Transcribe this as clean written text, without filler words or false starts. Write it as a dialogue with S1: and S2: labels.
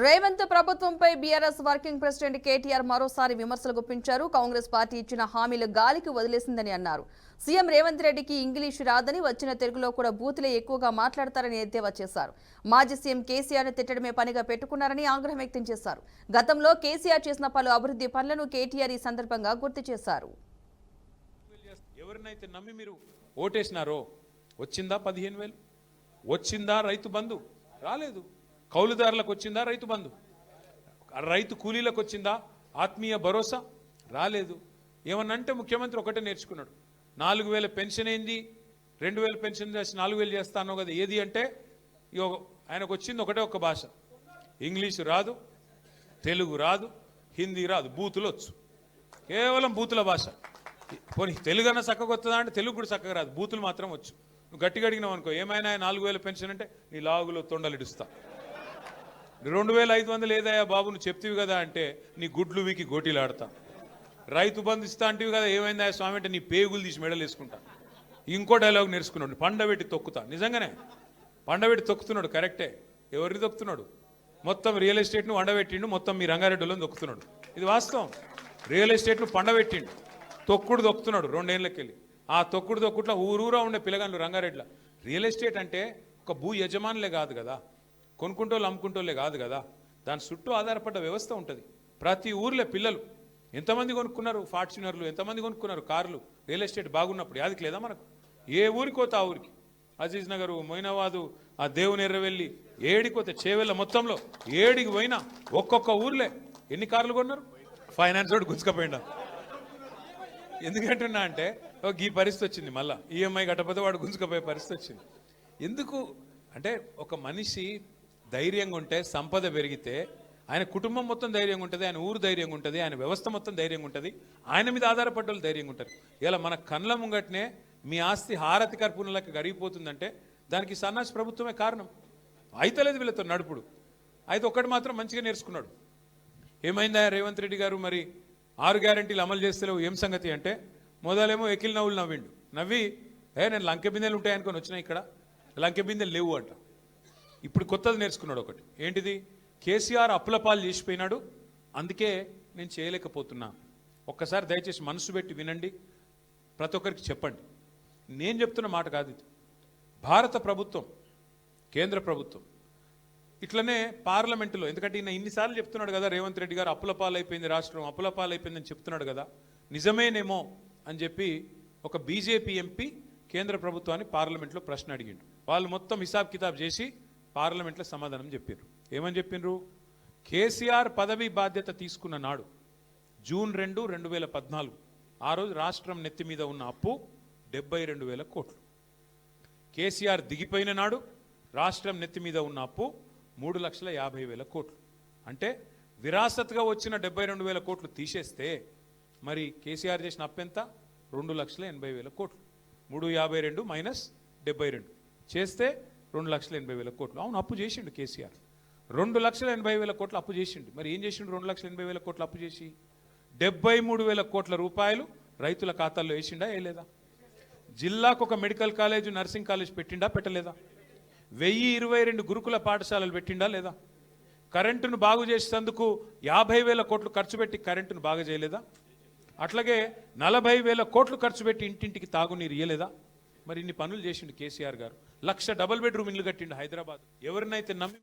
S1: రేవంత్ ప్రభుత్వంపై BRS working president KTR మరోసారి విమర్శలు గుప్పించారు. కాంగ్రెస్ పార్టీ ఇచ్చిన హామీలు గాలికి వదిలేసిందని అన్నారు. సీఎం రేవంత్ రెడ్డికి ఇంగ్లీషు రాదని, వచ్చిన తెలుగులో కూడా బూతులే ఎక్కువగా మాట్లాడతారని ఎద్దేవా చేశారు. మాజీ సీఎం కేసీఆర్ను తిట్టడమే పనిగా పెట్టుకున్నారని ఆగ్రహం వ్యక్తం చేశారు. గతంలో కేసీఆర్ చేసిన పలు అభివృద్ధి పనులను కేటీఆర్ ఈ సందర్భంగా గుర్తు చేశారు.
S2: ఎవరినైతే నమ్మి మీరు ఓటేసినారో వచ్చిందా 15,000? వచ్చిందా రైతు బంధు? రాలేదు. కౌలుదారులకు వచ్చిందా రైతు బంధు? రైతు కూలీలకు వచ్చిందా ఆత్మీయ భరోసా? రాలేదు. ఏమన్నంటే ముఖ్యమంత్రి ఒకటే నేర్చుకున్నాడు. 4,000 పెన్షన్ ఏంది, 2,000 పెన్షన్ చేసి 4,000 చేస్తాను కదా. ఏది అంటే ఆయనకు వచ్చింది ఒకటే ఒక్క భాష. ఇంగ్లీషు రాదు, తెలుగు రాదు, హిందీ రాదు, బూతులు వచ్చు. కేవలం బూతుల భాష. పోనీ తెలుగు అన్న చక్కగా వస్తుందా అంటే తెలుగు కూడా చక్కగా రాదు, బూతులు మాత్రం వచ్చు. నువ్వు గట్టిగా అడిగినావు అనుకో, ఏమైనా 4,000 పెన్షన్ అంటే నీ లాగులో తొండలిడుస్తా. 2,500 ఏదయ్యా బాబు నువ్వు చెప్తివి కదా అంటే నీ గుడ్లు వీకి గోటీలు ఆడతా. రైతు బంధు ఇస్తా అంటివి కదా, ఏమైందా స్వామి అంటే నీ పేగులు తీసి మెడలు వేసుకుంటా. ఇంకో డైలాగ్ నేర్చుకున్నాడు, పండబెట్టి తొక్కుతా. నిజంగానే పండబెట్టి తొక్కుతున్నాడు, కరెక్టే. ఎవరిని తొక్కుతున్నాడు? మొత్తం రియల్ ఎస్టేట్ను వండబెట్టిండు, మొత్తం మీ రంగారెడ్డిలో తొక్కుతున్నాడు. ఇది వాస్తవం. రియల్ ఎస్టేట్ను పండబెట్టిండు, తొక్కుడు తొక్కుతున్నాడు 2 ఏళ్ళకెళ్ళి. ఆ తొక్కుడు తొక్కుట్లో ఊరూరా ఉండే పిల్లగాళ్ళు రంగారెడ్డిలో. రియల్ ఎస్టేట్ అంటే ఒక భూ యజమానులే కాదు కదా, కొనుక్కుంటోళ్ళు అమ్ముకుంటోళ్ళే కాదు కదా, దాని చుట్టూ ఆధారపడ్డ వ్యవస్థ ఉంటుంది. ప్రతి ఊర్లో పిల్లలు ఎంతమంది కొనుక్కున్నారు, ఫార్చునర్లు ఎంతమంది కొనుక్కున్నారు, కార్లు. రియల్ ఎస్టేట్ బాగున్నప్పుడు యాదికి లేదా మనకు? ఏ ఊరికి పోతే ఆ ఊరికి, అజీజ్ నగరు, మొయినాబాదు, ఆ దేవుని ఎర్రవెల్లి, ఏడికి చేవెళ్ళ మొత్తంలో ఏడికి పోయినా ఒక్కొక్క ఊర్లే ఎన్ని కార్లు కొన్నారు? ఫైనాన్స్ తోటి గుంజుకపోయిండా. ఎందుకంటున్నా అంటే ఈ పరిస్థితి వచ్చింది. మళ్ళీ ఈఎంఐ కట్టకపోతే వాడు గుంజుకపోయే పరిస్థితి వచ్చింది. ఎందుకు అంటే ఒక మనిషి ధైర్యంగా ఉంటే, సంపద పెరిగితే ఆయన కుటుంబం మొత్తం ధైర్యంగా ఉంటుంది, ఆయన ఊరు ధైర్యంగా ఉంటుంది, ఆయన వ్యవస్థ మొత్తం ధైర్యంగా ఉంటుంది, ఆయన మీద ఆధారపడ్డ వాళ్ళు ధైర్యంగా ఉంటారు. ఇలా మన కళ్ళ ముంగట్నే మీ ఆస్తి హారతి కర్పూరంలోకి గరిగిపోతుందంటే దానికి సన్నాసి ప్రభుత్వమే కారణం. అయితలేదు వీళ్ళతో నడుపుడు. అయితే ఒక్కటి మాత్రం మంచిగా నేర్చుకున్నాడు. ఏమైందా రేవంత్ రెడ్డి గారు, మరి 6 గ్యారెంటీలు అమలు చేస్తలేవు ఏం సంగతి అంటే, మొదలేమో ఎకిల్ నవ్వులు నవ్వి నేను లంకె బిందెలు ఉంటాయనుకొని వచ్చినా, ఇక్కడ లంకె బిందెలు లేవు అంట. ఇప్పుడు కొత్తది నేర్చుకున్నాడు ఒకటి. ఏంటిది? కేసీఆర్ అప్పుల పాలు చేసిపోయినాడు, అందుకే నేను చేయలేకపోతున్నా. ఒక్కసారి దయచేసి మనసు పెట్టి వినండి, ప్రతి ఒక్కరికి చెప్పండి. నేను చెప్తున్న మాట కాదు ఇది. భారత ప్రభుత్వం, కేంద్ర ప్రభుత్వం ఇట్లనే పార్లమెంటులో, ఎందుకంటే ఈయన ఇన్నిసార్లు చెప్తున్నాడు కదా రేవంత్ రెడ్డి గారు అప్పుల పాలైపోయింది రాష్ట్రం, అప్పుల పాలైపోయిందని చెప్తున్నాడు కదా, నిజమేనేమో అని చెప్పి ఒక బీజేపీ ఎంపీ కేంద్ర ప్రభుత్వాన్ని పార్లమెంట్లో ప్రశ్న అడిగిండు. వాళ్ళు మొత్తం హిసాబ్ కితాబ్ చేసి పార్లమెంట్లో సమాధానం చెప్పారు. ఏమని చెప్పిండ్రు? కేసీఆర్ పదవి బాధ్యత తీసుకున్న నాడు జూన్ 2, 2014 ఆ రోజు రాష్ట్రం నెత్తి మీద ఉన్న అప్పు 72,000 కోట్లు. కేసీఆర్ దిగిపోయిన నాడు రాష్ట్రం నెత్తి మీద ఉన్న అప్పు 3,50,000 కోట్లు. అంటే విరాసత్గా వచ్చిన 72,000 కోట్లు తీసేస్తే మరి కేసీఆర్ చేసిన అప్పు ఎంత? 2,80,000 కోట్లు. 352 మైనస్ 72 చేస్తే 2,80,000 కోట్లు. అవును, అప్పు చేసిండు కేసీఆర్. 2,80,000 కోట్లు అప్పు చేసిండు. మరి ఏం చేసిండు? 2,80,000 కోట్లు అప్పు చేసి 73,000 కోట్ల రూపాయలు రైతుల ఖాతాల్లో వేసిండా వేయలేదా? జిల్లాకు ఒక మెడికల్ కాలేజ్, నర్సింగ్ కాలేజ్ పెట్టిండా పెట్టలేదా? 1,022 గురుకుల పాఠశాలలు పెట్టిండా లేదా? కరెంటును బాగు చేసేందుకు 50,000 కోట్లు ఖర్చు పెట్టి కరెంటును బాగు చేయలేదా? అట్లాగే 40,000 కోట్లు ఖర్చు పెట్టి ఇంటింటికి తాగునీరు ఇయ్యలేదా? మరి ఇన్ని పనులు చేసిండు కేసీఆర్ గారు. 1,00,000 డబుల్ బెడ్రూమ్ ఇల్లు కట్టిండు హైదరాబాద్. ఎవరినైతే నమ్మి